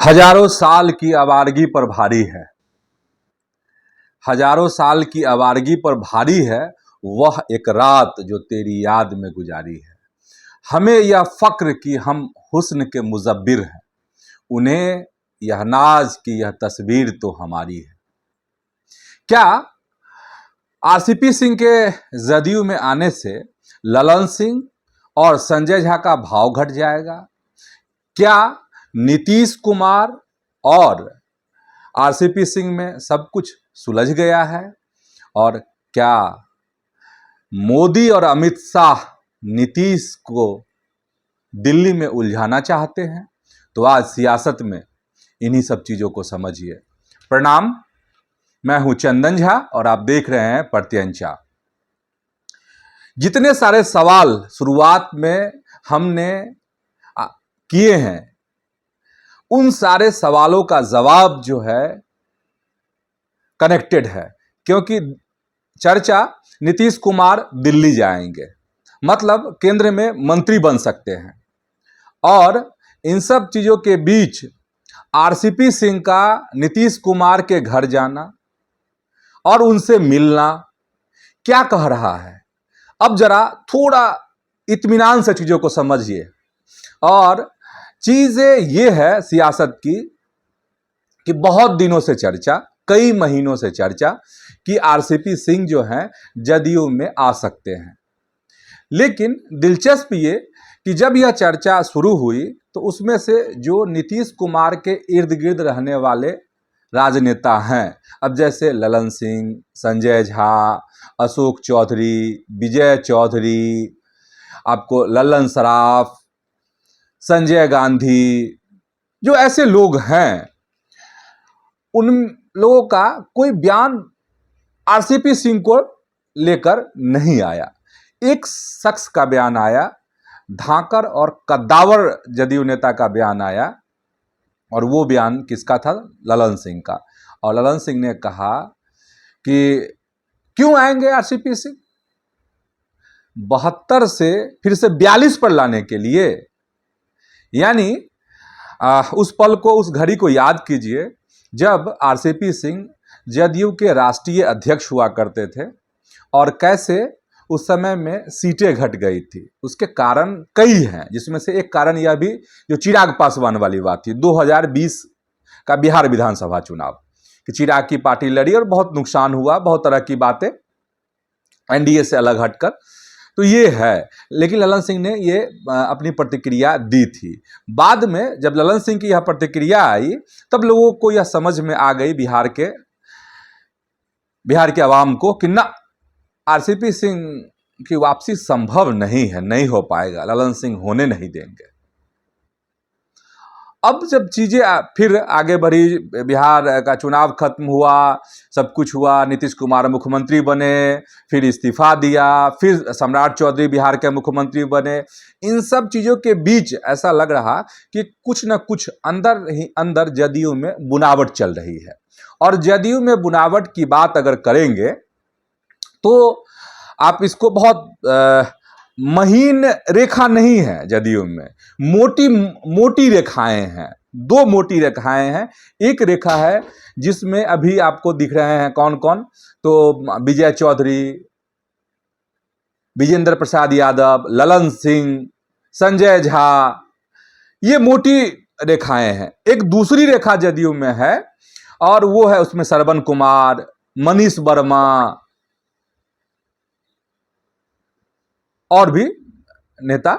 हजारों साल की आवारगी पर भारी है। हजारों साल की आवारगी पर भारी है वह एक रात जो तेरी याद में गुजारी है। हमें यह फक्र कि हम हुस्न के मुजब्बिर हैं, उन्हें यह नाज की यह तस्वीर तो हमारी है। क्या आरसीपी सिंह के जदयू में आने से ललन सिंह और संजय झा का भाव घट जाएगा? क्या नीतीश कुमार और आरसीपी सिंह में सब कुछ सुलझ गया है? और क्या मोदी और अमित शाह नीतीश को दिल्ली में उलझाना चाहते हैं? तो आज सियासत में इन्हीं सब चीजों को समझिए। प्रणाम, मैं हूं चंदन झा और आप देख रहे हैं प्रत्यंचा। जितने सारे सवाल शुरुआत में हमने किए हैं, उन सारे सवालों का जवाब जो है कनेक्टेड है, क्योंकि चर्चा नीतीश कुमार दिल्ली जाएंगे, मतलब केंद्र में मंत्री बन सकते हैं। और इन सब चीजों के बीच आरसीपी सिंह का नीतीश कुमार के घर जाना और उनसे मिलना क्या कह रहा है? अब जरा थोड़ा इत्मीनान से चीजों को समझिए। और चीजें ये है सियासत की कि बहुत दिनों से चर्चा, कई महीनों से चर्चा कि आरसीपी सिंह जो हैं जदयू में आ सकते हैं। लेकिन दिलचस्प ये कि जब यह चर्चा शुरू हुई तो उसमें से जो नीतीश कुमार के इर्द गिर्द रहने वाले राजनेता हैं, अब जैसे ललन सिंह, संजय झा, अशोक चौधरी, विजय चौधरी, आपको लल्लन सराफ, संजय गांधी, जो ऐसे लोग हैं, उन लोगों का कोई बयान आरसीपी सिंह को लेकर नहीं आया। एक शख्स का बयान आया, धाकड़ और कद्दावर जदयू नेता का बयान आया, और वो बयान किसका था? ललन सिंह का। और ललन सिंह ने कहा कि क्यों आएंगे आरसीपी सिंह 72 से फिर से 42 पर लाने के लिए। यानी उस पल को, उस घड़ी को याद कीजिए जब आरसीपी सिंह जदयू के राष्ट्रीय अध्यक्ष हुआ करते थे और कैसे उस समय में सीटें घट गई थी। उसके कारण कई हैं, जिसमें से एक कारण यह भी जो चिराग पासवान वाली बात थी, 2020 का बिहार विधानसभा चुनाव, कि चिराग की पार्टी लड़ी और बहुत नुकसान हुआ, बहुत तरह की बातें एनडीए से अलग हटकर। तो ये है, लेकिन ललन सिंह ने ये अपनी प्रतिक्रिया दी थी। बाद में जब ललन सिंह की यह प्रतिक्रिया आई तब लोगों को यह समझ में आ गई, बिहार के आवाम को, कि ना, आरसीपी सिंह की वापसी संभव नहीं है, नहीं हो पाएगा, ललन सिंह होने नहीं देंगे। अब जब चीजें फिर आगे बढ़ी, बिहार का चुनाव खत्म हुआ, सब कुछ हुआ, नीतीश कुमार मुख्यमंत्री बने, फिर इस्तीफा दिया, फिर सम्राट चौधरी बिहार के मुख्यमंत्री बने। इन सब चीजों के बीच ऐसा लग रहा कि कुछ न कुछ अंदर ही अंदर जदयू में बुनावट चल रही है। और जदयू में बुनावट की बात अगर करेंगे तो आप इसको बहुत महीन रेखा नहीं है जदयू में, मोटी रेखाएं हैं। दो मोटी रेखाएं हैं। एक रेखा है जिसमें अभी आपको दिख रहे हैं कौन कौन, तो विजय चौधरी, विजेंद्र प्रसाद यादव, ललन सिंह, संजय झा, ये मोटी रेखाएं हैं। एक दूसरी रेखा जदयू में है और वो है, उसमें श्रवण कुमार, मनीष वर्मा और भी नेता।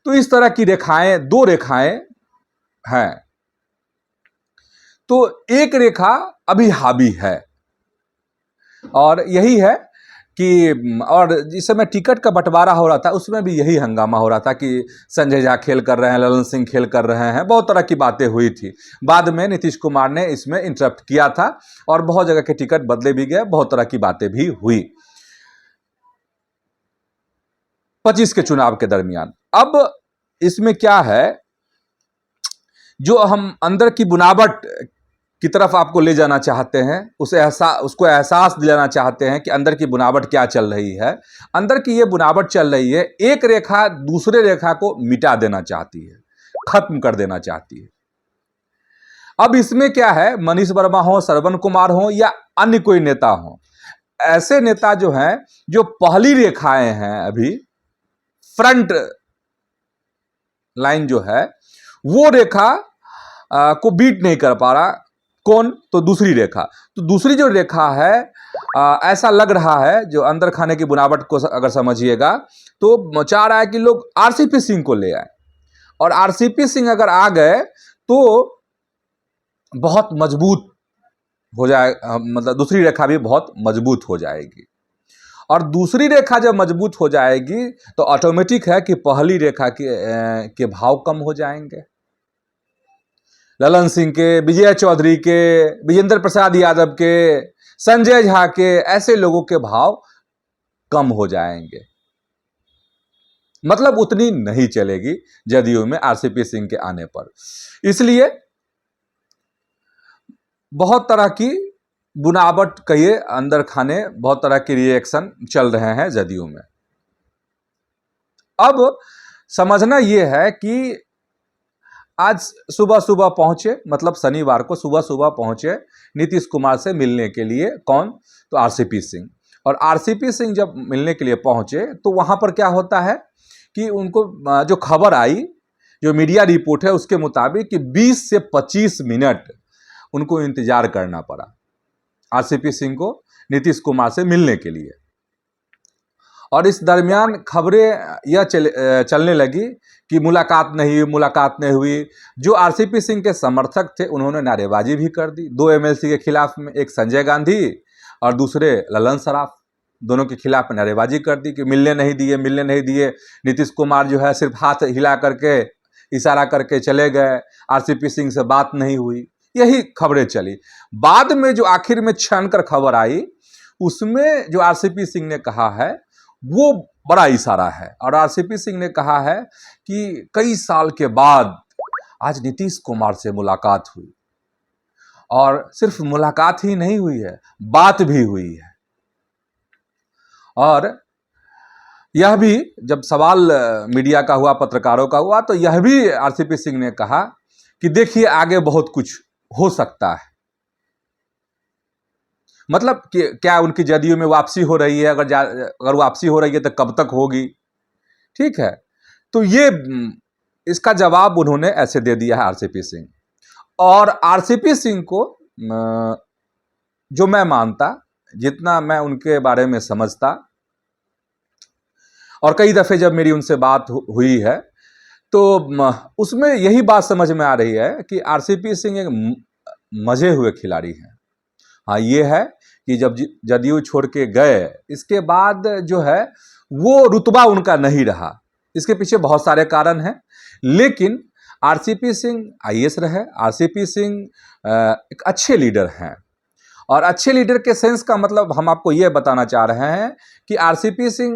तो इस तरह की रेखाएं, दो रेखाएं हैं। तो एक रेखा अभी हावी है और यही है कि, और जिस समय टिकट का बंटवारा हो रहा था उसमें भी यही हंगामा हो रहा था कि संजय झा खेल कर रहे हैं, ललन सिंह खेल कर रहे हैं, बहुत तरह की बातें हुई थी। बाद में नीतीश कुमार ने इसमें इंटरप्ट किया था और बहुत जगह के टिकट बदले भी गए, बहुत तरह की बातें भी हुई 25 के चुनाव के दरमियान। अब इसमें क्या है, जो हम अंदर की बुनावट की तरफ आपको ले जाना चाहते हैं, उसको एहसास दिलाना चाहते हैं कि अंदर की बुनावट क्या चल रही है। अंदर की ये बुनावट चल रही है, एक रेखा दूसरे रेखा को मिटा देना चाहती है, खत्म कर देना चाहती है। अब इसमें क्या है, मनीष वर्मा हो, श्रवण कुमार हो या अन्य कोई नेता हो, ऐसे नेता जो हैं, जो पहली रेखाएं हैं, अभी फ्रंट लाइन जो है वो रेखा को बीट नहीं कर पा रहा। कौन? तो दूसरी रेखा। तो दूसरी जो रेखा है, ऐसा लग रहा है, जो अंदर खाने की बुनावट को अगर समझिएगा तो चाह रहा है कि लोग आरसीपी सिंह को ले आए, और आरसीपी सिंह अगर आ गए तो बहुत मजबूत हो जाए, मतलब दूसरी रेखा भी बहुत मजबूत हो जाएगी। और दूसरी रेखा जब मजबूत हो जाएगी तो ऑटोमेटिक है कि पहली रेखा के भाव कम हो जाएंगे। ललन सिंह के, विजय चौधरी के, विजेंद्र प्रसाद यादव के, संजय झा के, ऐसे लोगों के भाव कम हो जाएंगे। मतलब उतनी नहीं चलेगी जदयू में आरसीपी सिंह के आने पर। इसलिए बहुत तरह की बुनावट कहिए, अंदर खाने बहुत तरह के रिएक्शन चल रहे हैं जदयू में। अब समझना यह है कि आज सुबह सुबह पहुंचे, मतलब शनिवार को सुबह सुबह पहुंचे नीतीश कुमार से मिलने के लिए। कौन? तो आरसीपी सिंह। और आरसीपी सिंह जब मिलने के लिए पहुंचे तो वहां पर क्या होता है कि उनको जो खबर आई, जो मीडिया रिपोर्ट है उसके मुताबिक कि 20 से 25 मिनट उनको इंतजार करना पड़ा आरसीपी सिंह को नीतीश कुमार से मिलने के लिए। और इस दरमियान खबरें यह चलने लगी कि मुलाकात नहीं हुई। जो आरसीपी सिंह के समर्थक थे उन्होंने नारेबाजी भी कर दी, 2 एमएलसी के खिलाफ में, एक संजय गांधी और दूसरे ललन सराफ, दोनों के खिलाफ नारेबाजी कर दी कि मिलने नहीं दिए। नीतीश कुमार जो है सिर्फ हाथ हिला करके, इशारा करके चले गए, आरसीपी सिंह से बात नहीं हुई। यही खबरें चली। बाद में जो आखिर में छानकर खबर आई, उसमें जो आरसीपी सिंह ने कहा है वो बड़ा इशारा है। और आरसीपी सिंह ने कहा है कि कई साल के बाद आज नीतीश कुमार से मुलाकात हुई, और सिर्फ मुलाकात ही नहीं हुई है, बात भी हुई है। और यह भी जब सवाल मीडिया का हुआ, पत्रकारों का हुआ, तो यह भी आरसीपी सिंह ने कहा कि देखिए आगे बहुत कुछ हो सकता है। मतलब कि क्या उनकी जदयू में वापसी हो रही है? अगर वापसी हो रही है तो कब तक होगी? ठीक है, तो ये इसका जवाब उन्होंने ऐसे दे दिया है आरसीपी सिंह। और आरसीपी सिंह को जो मैं मानता, जितना मैं उनके बारे में समझता, और कई दफे जब मेरी उनसे बात हुई है तो उसमें यही बात समझ में आ रही है कि आरसीपी सिंह एक मजे हुए खिलाड़ी हैं। हाँ, ये है कि जब जदयू छोड़ के गए, इसके बाद जो है वो रुतबा उनका नहीं रहा। इसके पीछे बहुत सारे कारण हैं, लेकिन आरसीपी सिंह आईएएस रहे। आरसीपी सिंह एक अच्छे लीडर हैं, और अच्छे लीडर के सेंस का मतलब हम आपको ये बताना चाह रहे हैं कि आरसीपी सिंह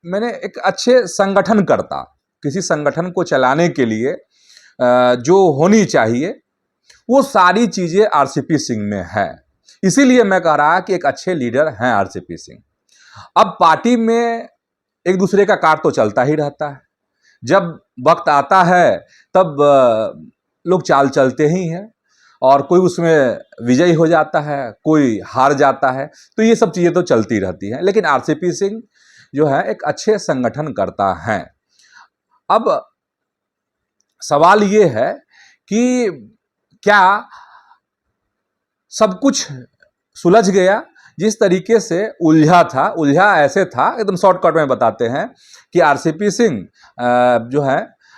मैंने एक अच्छे संगठनकर्ता, किसी संगठन को चलाने के लिए जो होनी चाहिए वो सारी चीजें आरसीपी सिंह में है। इसीलिए मैं कह रहा कि एक अच्छे लीडर हैं आरसीपी सिंह। अब पार्टी में एक दूसरे का काट तो चलता ही रहता है। जब वक्त आता है तब लोग चाल चलते ही हैं, और कोई उसमें विजयी हो जाता है, कोई हार जाता है, तो ये सब चीजें तो चलती रहती हैं। लेकिन आरसीपी सिंह जो है एक अच्छे संगठनकर्ता हैं। अब सवाल ये है कि क्या सब कुछ सुलझ गया? जिस तरीके से उलझा ऐसे था, एकदम शॉर्टकट में बताते हैं कि आरसीपी सिंह जो है,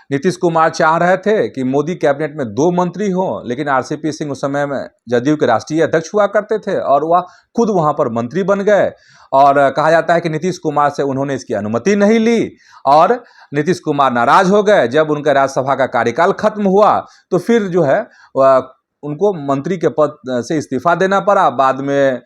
नीतीश कुमार चाह रहे थे कि मोदी कैबिनेट में 2 मंत्री हों, लेकिन आरसीपी सिंह उस समय में जदयू के राष्ट्रीय अध्यक्ष हुआ करते थे और वह खुद वहां पर मंत्री बन गए। और कहा जाता है कि नीतीश कुमार से उन्होंने इसकी अनुमति नहीं ली, और नीतीश कुमार नाराज हो गए। जब उनका राज्यसभा का कार्यकाल खत्म हुआ तो फिर जो है उनको मंत्री के पद से इस्तीफा देना पड़ा। बाद में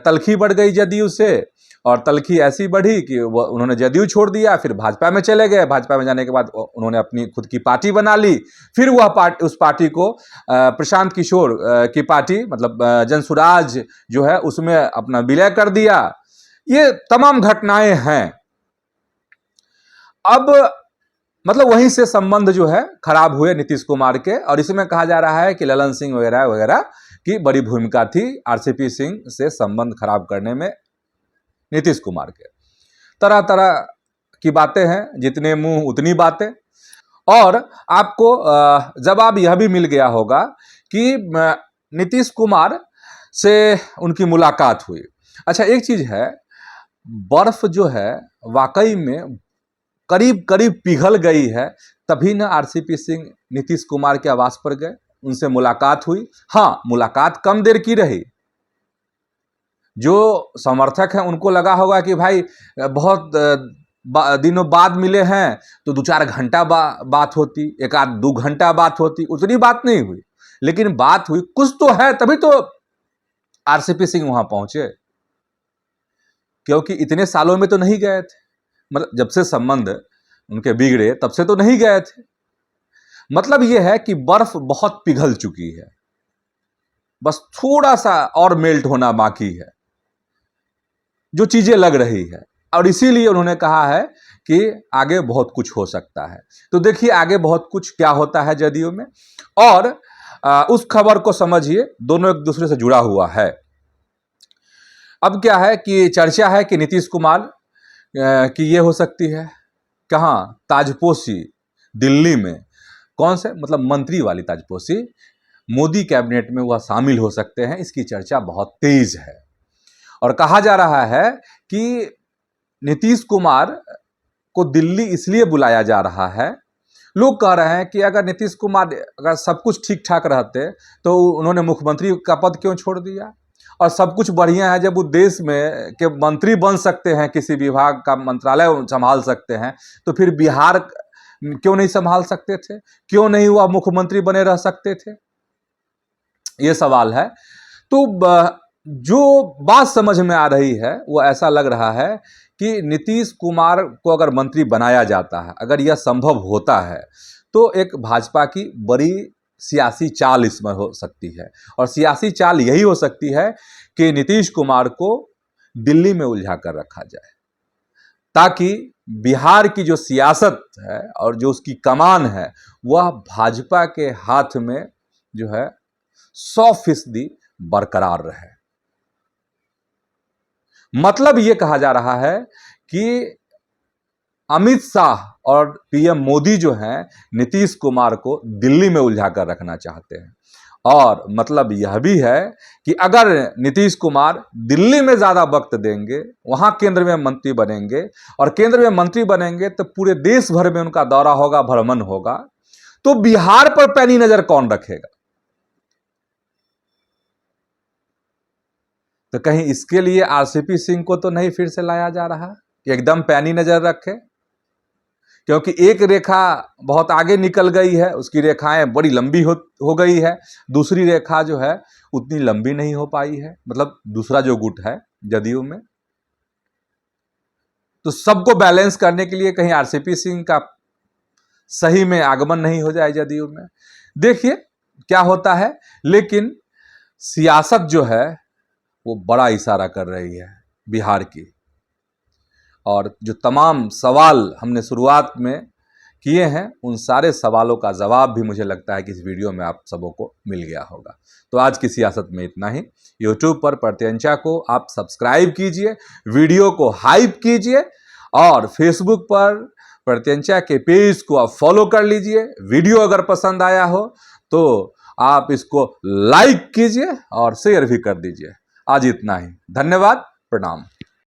तलखी बढ़ गई जदयू से, और तलखी ऐसी बढ़ी कि उन्होंने जदयू छोड़ दिया, फिर भाजपा में चले गए। भाजपा में जाने के बाद उन्होंने अपनी खुद की पार्टी बना ली। फिर वह उस पार्टी को प्रशांत किशोर की पार्टी, मतलब जनसुराज जो है, उसमें अपना विलय कर दिया। ये तमाम घटनाएं हैं। अब मतलब वहीं से संबंध जो है खराब हुए नीतीश कुमार के। और इसमें कहा जा रहा है कि ललन सिंह वगैरह वगैरह की बड़ी भूमिका थी आरसीपी सिंह से संबंध खराब करने में नीतीश कुमार के। तरह तरह की बातें हैं, जितने मुंह उतनी बातें। और आपको जवाब यह भी मिल गया होगा कि नीतीश कुमार से उनकी मुलाकात हुई। अच्छा, एक चीज है, बर्फ जो है वाकई में करीब करीब पिघल गई है, तभी ना आरसीपी सिंह नीतीश कुमार के आवास पर गए, उनसे मुलाकात हुई। हाँ, मुलाकात कम देर की रही। जो समर्थक हैं उनको लगा होगा कि भाई बहुत दिनों बाद मिले हैं तो 2-4 घंटा बात होती, 1-2 घंटा बात होती, उतनी बात नहीं हुई। लेकिन बात हुई, कुछ तो है, तभी तो आरसीपी सिंह वहां पहुंचे। क्योंकि इतने सालों में तो नहीं गए थे, मतलब जब से संबंध उनके बिगड़े तब से तो नहीं गए थे। मतलब यह है कि बर्फ बहुत पिघल चुकी है, बस थोड़ा सा और मेल्ट होना बाकी है, जो चीजें लग रही है। और इसीलिए उन्होंने कहा है कि आगे बहुत कुछ हो सकता है। तो देखिए आगे बहुत कुछ क्या होता है जदयू में, और उस खबर को समझिए, दोनों एक दूसरे से जुड़ा हुआ है। अब क्या है कि चर्चा है कि नीतीश कुमार की ये हो सकती है, कहाँ, ताजपोशी दिल्ली में। कौन से, मतलब मंत्री वाली ताजपोशी, मोदी कैबिनेट में वह शामिल हो सकते हैं, इसकी चर्चा बहुत तेज है। और कहा जा रहा है कि नीतीश कुमार को दिल्ली इसलिए बुलाया जा रहा है, लोग कह रहे हैं कि अगर नीतीश कुमार, अगर सब कुछ ठीक ठाक रहते तो उन्होंने मुख्यमंत्री का पद क्यों छोड़ दिया, और सब कुछ बढ़िया है, जब वो देश में के मंत्री बन सकते हैं, किसी विभाग का मंत्रालय संभाल सकते हैं, तो फिर बिहार क्यों नहीं संभाल सकते थे, क्यों नहीं वह मुख्यमंत्री बने रह सकते थे, ये सवाल है। तो जो बात समझ में आ रही है वो ऐसा लग रहा है कि नीतीश कुमार को अगर मंत्री बनाया जाता है, अगर यह संभव होता है, तो एक भाजपा की बड़ी सियासी चाल इसमें हो सकती है। और सियासी चाल यही हो सकती है कि नीतीश कुमार को दिल्ली में उलझा कर रखा जाए, ताकि बिहार की जो सियासत है और जो उसकी कमान है वह भाजपा के हाथ में जो है 100% बरकरार रहे। मतलब यह कहा जा रहा है कि अमित शाह और पीएम मोदी जो हैं नीतीश कुमार को दिल्ली में उलझा कर रखना चाहते हैं। और मतलब यह भी है कि अगर नीतीश कुमार दिल्ली में ज्यादा वक्त देंगे, वहां केंद्र में मंत्री बनेंगे, और केंद्र में मंत्री बनेंगे तो पूरे देश भर में उनका दौरा होगा, भ्रमण होगा, तो बिहार पर पैनी नजर कौन रखेगा। तो कहीं इसके लिए आरसीपी सिंह को तो नहीं फिर से लाया जा रहा कि एकदम पैनी नजर रखे, क्योंकि एक रेखा बहुत आगे निकल गई है, उसकी रेखाएं बड़ी लंबी हो गई है, दूसरी रेखा जो है उतनी लंबी नहीं हो पाई है, मतलब दूसरा जो गुट है जदयू में। तो सबको बैलेंस करने के लिए कहीं आरसीपी सिंह का सही में आगमन नहीं हो जाए जदयू में। देखिए क्या होता है, लेकिन सियासत जो है वो बड़ा इशारा कर रही है बिहार की। और जो तमाम सवाल हमने शुरुआत में किए हैं, उन सारे सवालों का जवाब भी मुझे लगता है कि इस वीडियो में आप सबों को मिल गया होगा। तो आज की सियासत में इतना ही। यूट्यूब पर प्रत्यंचा को आप सब्सक्राइब कीजिए, वीडियो को हाइप कीजिए, और फेसबुक पर प्रत्यंचा के पेज को आप फॉलो कर लीजिए। वीडियो अगर पसंद आया हो तो आप इसको लाइक कीजिए और शेयर भी कर दीजिए। आज इतना ही, धन्यवाद, प्रणाम।